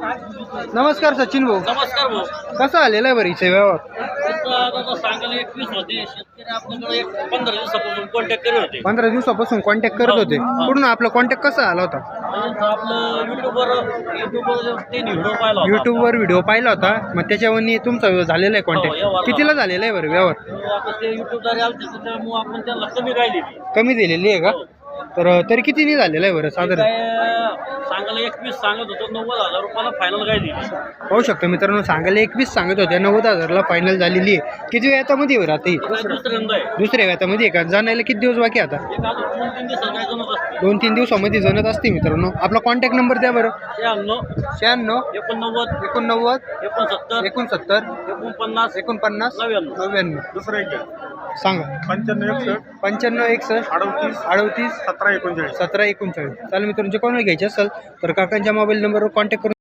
नमस्कार सचिन भाऊ. नमस्कार भाऊ. कसा आलेला आहे बरीचे व्यवहार? आता सांगायला 21 होते. शेतकरी आपल्याकडे 15 दिवसापासून कॉन्टॅक्ट करत होते. 15 दिवसापासून कॉन्टॅक्ट करत होते. कुठून आपला कॉन्टॅक्ट कसा आला होता? आपलं युट्यूबवर ते व्हिडिओ पाहिला होता. युट्यूबवर व्हिडिओ पाहिला होता, मग त्याच्यावरनी तुमचा झालेला आहे हो, कॉन्टॅक्ट. व्यवहार कितीला झालेला आहे बरं व्यवहार? आता ते युट्यूबद्वारे आलते त्याच्यामुळे आपण त्यांना कमी काय दिली. कमी दिलेली आहे का? तर तरी कितीनी झालेलं आहे बरं साधारण? काय सांगायला 21 सांगत होतो, 90,000 रुपयाला फायनल काय दिली. पाहू शकतो मित्रांनो, सांगायला 21 सांगत होत्या, 90,000ला फायनल झालेली आहे. किती व्यातामध्ये बरं आता ही? दुसऱ्यांदा आहे. दुसऱ्या व्यातामध्ये आहे का? जाण्याला किती दिवस बाकी आता? एक अजून 2-3 दिवसात काय जमत असते. 2-3 दिवसामध्ये जनत असते मित्रांनो. आपला कॉन्टॅक्ट नंबर द्या बरं. 96 96 89 89 69 69 49 49 99. 99. दुसरं एक सांगा. 95 95 61 38 38 17 39. 17 39. चालेल मित्रांनो, जे कोणाला घ्यायचे असेल तर काकांच्या मोबाईल नंबरवर कॉन्टॅक्ट करून